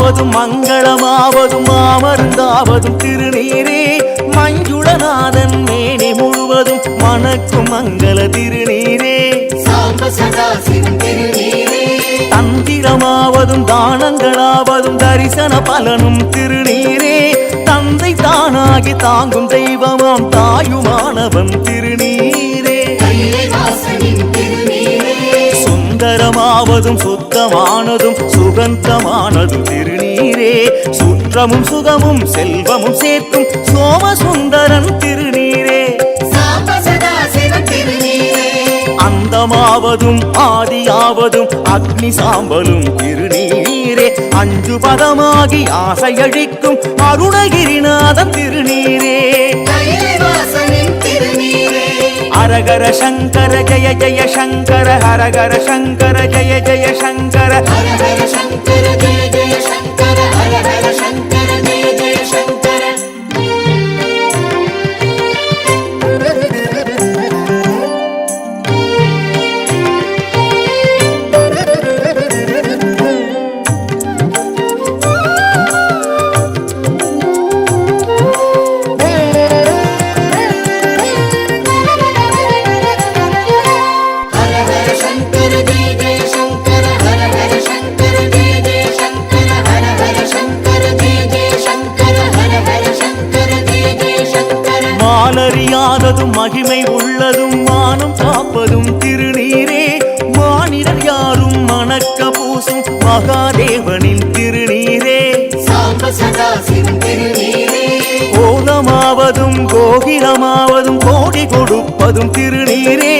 மங்களமாவதும் மங்களமாவதும் மாமருந்தாவதும் திருநீரே மஞ்சுளநாதன் மேனி முழுவதும் மணக்கும் மங்கள திருநீரே தந்திரமாவதும் தானங்களாவதும் தரிசன பலனும் திருநீரே தந்தை தானாகி தாங்கும் தெய்வமாம் தாயுமானவன் திருநீரே சுந்தரமாவதும் சுத்தமானதும் சுகந்தமானதும் திருநீரே சுற்றமும் சுகமும் செல்வமும் சேர்க்கும் சோமசுந்தரன் திருநீரே அந்தமாவதும் ஆதியாவதும் அக்னி சாம்பலும் திருநீரே அஞ்சு பதமாகி ஆசையழிக்கும் அருணகிரிநாதன் திருநீரே ஹரஹர சங்கர ஜய ஜய சங்கர ஹரஹர சங்கர ஜய ஜய சங்கர ஹரஹர சங்கர ஜய ஜய சங்கர ஹரஹர சங்கர ஜய ஜய சங்கர மாலறியாததும் மகிமை உள்ளதும் மானம் காப்பதும் திருநீரே மானிடர் யாரும் மணக்க பூசும் மகாதேவனின் திருநீரே கோலமாவதும் கோகிலமாவதும் கோடி கொடுப்பதும் திருநீரே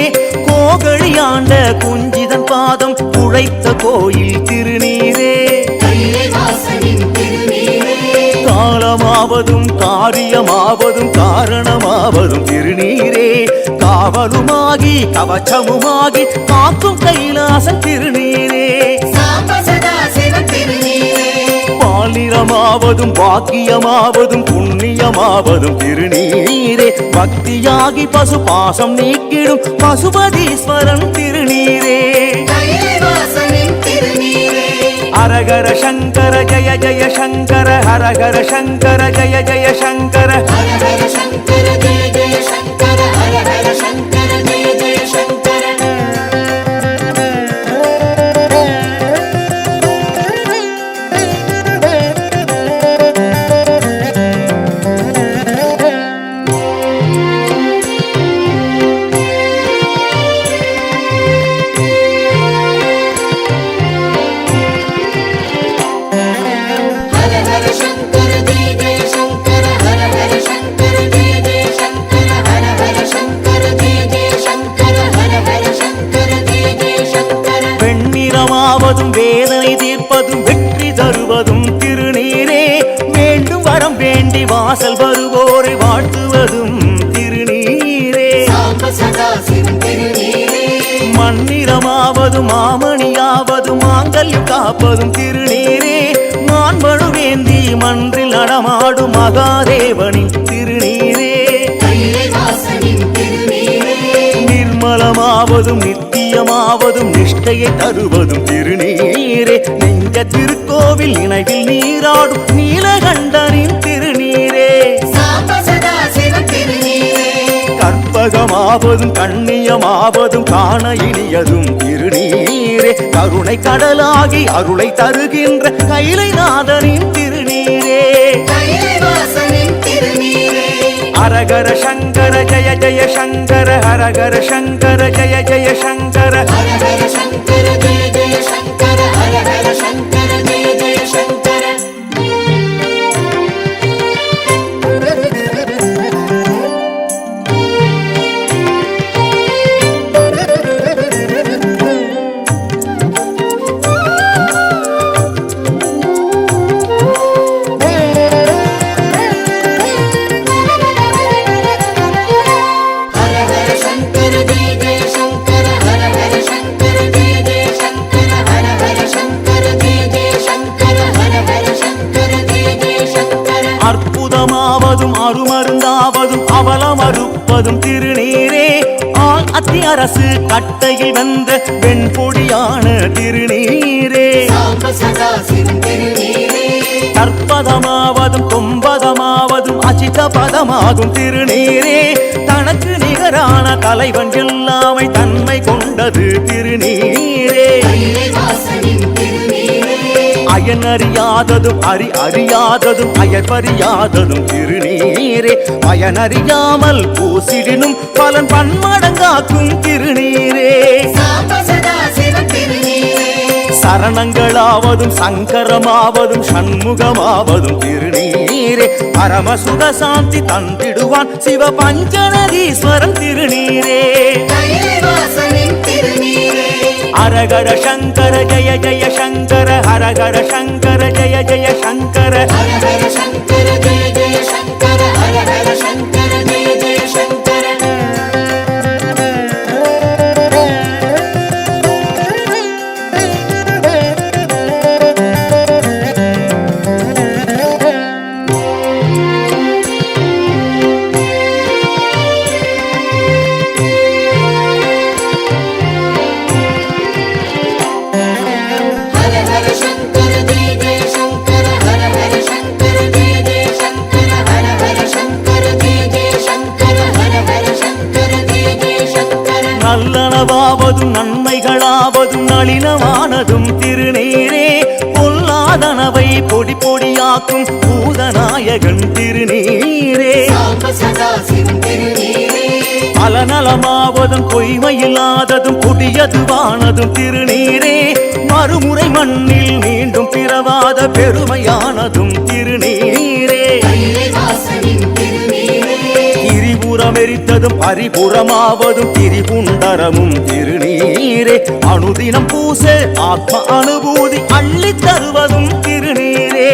கோகழியாண்ட குஞ்சிதன் பாதம் உழைத்த கோயில் திருநீரே காலமாவதும் காரியமாவதும் காரணமாவதும் திருநீரே காவலுமாகி கவச்சமுமாகி காக்கும் கைலாசம் திருநீரே பாலிரமாவதும் பாக்கியமாவதும் புண்ணியமாவதும் திருநீரே பக்தியாகி பசு பாசம் நீக்கிடும் பசுபதீஸ்வரன் திருநீரே ஹரஹர சங்கர ஜய ஜய சங்கர ஹரஹர சங்கர ஜய ஜய சங்கர ஹரஹர சங்கர ஜய ஜய சங்கர ஹரஹர சங்கர ஜய ஜய சங்கர வேதனை தீர்ப்பதும் வெற்றி தருவதும் திருநீரே வேண்டும் வரம் வேண்டி வாசல் வருவோரை வாழ்த்துவதும் திருநீரே மண்ணிறமாவதும் மாமணியாவதும் மாங்கல்யம் காப்பதும் திருநீரே மான்மழு வேந்தி மன்றில் நடமாடும் மகாதேவனின் திருநீரே நிர்மலமாவதும் நித்தியமாவதும் நிஷ்டையை தருவதும் திருநீரே நெஞ்ச திருக்கோவில் நினைவில் நீராடும் நீலகண்டனின் திருநீரே கற்பகமாவதும் கண்ணியமாவதும் காண இனியதும் திருநீரே கருணை கடலாகி அருளை தருகின்ற கைலைநாதனின் திருநீரே ஹரஹர சங்கர ஜய ஜய சங்கர ஹரஹர சங்கர ஜய ஜய சங்கர ஹரஹர சங்கர ஜய ஜய சங்கர ஹரஹர சங்கர ஜய ஜய சங்கர அற்புதமாவதும் அருமருந்தாவதும் அவலமறுப்பதும் திருநீரே ஆள் அத்தி அரசு கட்டையில் வந்த வெண்பொடியான திருநீரே சற்பதமாவதும் தொம்பதமாவதும் அச்சித பதமாகும் திருநீரே தனக்கு நிகரான தலைவன் எல்லாமை தன்மை கொண்டது திருநீரே அயன் அறியாததும் அறியாததும் அயற்பறியாததும் திருநீரே பயனறியாமல் பூசிடினும் பலன் பன்மடங்காக்கும் திருநீரே சரணங்களாவதும் சங்கரமாவதும் சண்முகமாவதும் திருநீரே பரமசுக சாந்தி தந்திடுவான் சிவ பஞ்சநதீஸ்வரன் திருநீரே ஹரஹர சங்கர ஜய ஜய சங்கர ஹரஹர சங்கர ஜய ஜய சங்கர ஹரஹர சங்கர ஜய ஜய சங்கர ஹரஹர சங்கர ஜய ஜய சங்கர நல்லனவாவதும் நன்மைகளாவதும் நளினமானதும் திருநீரே பொல்லாதனவை பொடி பொடியாக்கும் பூதநாயகன் திருநீரே பலநலமாவதும் பொய்மையில்லாததும் கொடியதுவானதும் திருநீரே மறுமுறை மண்ணில் மீண்டும் பிறவாத பெருமையானதும் திருநீரே திரிபுரமெரித்ததும் பரிபுறமாவதும் திரிபுண்டரமும் திருநீரே அனுதினம் பூச ஆத்ம அனுபூதி அள்ளித் தருவதும் திருநீரே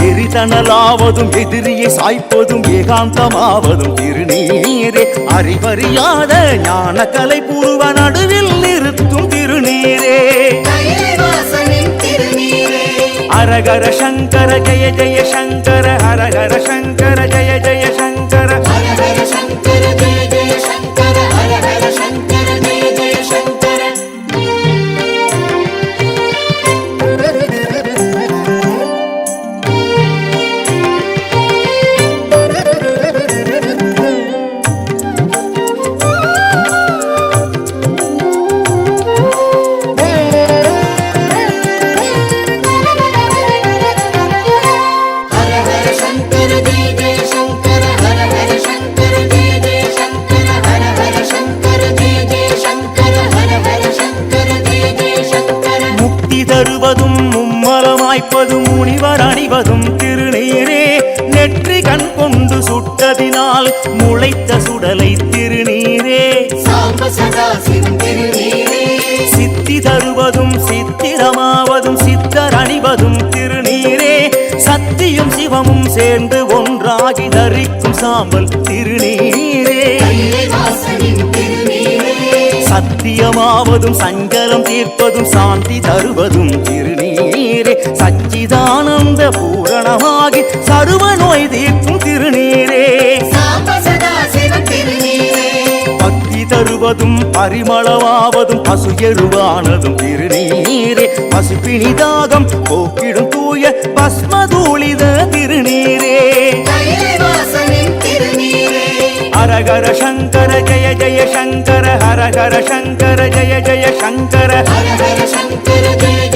எரிதனலாவதும் எதிரியை சாய்ப்பதும் ஏகாந்தமாவதும் திருநீரே அறிவறியாத ஞான கலை பூர்வ நடுவில் நிறுத்தும் திருநீரே ஹரஹர சங்கர ஜய ஜய சங்கர ஹரஹர சங்கர ஜய ஜய சங்கர ஹரஹர சங்கர ஜய ஜய சங்கர ஹரஹர சங்கர ஜய ஜய சங்கர தருவதும் மும்மலமாய்ப்பதும் முனிவர் அணிவதும் திருநீரே நெற்றி கண் கொண்டு சுட்டதினால் முளைத்த சுடலை திருநீரே சித்தி தருவதும் சித்திரமாவதும் சித்தர் அணிவதும் திருநீரே சத்தியும் சிவமும் சேர்ந்து ஒன்றாகி தரிக்கும் சாம்பல் திருநீரே சத்தியமாவதும் சஞ்சலம் தீர்ப்பதும் சாந்தி தருவதும் திருநீரே சச்சிதானந்த பூரணமாகி சர்வ நோய் தீர்க்கும் திருநீரே பக்தி தருவதும் பரிமளமாவதும் பசு எருவானதும் திருநீரே பசுபிணிதாகம் போக்கிடும் தூய பஸ்மதூளித திருநீரே ஹரஹர சங்கர ஜய ஜய சங்கர ஹரஹர சங்கர ஜய ஜய சங்கர ஹரஹர சங்கர ஜய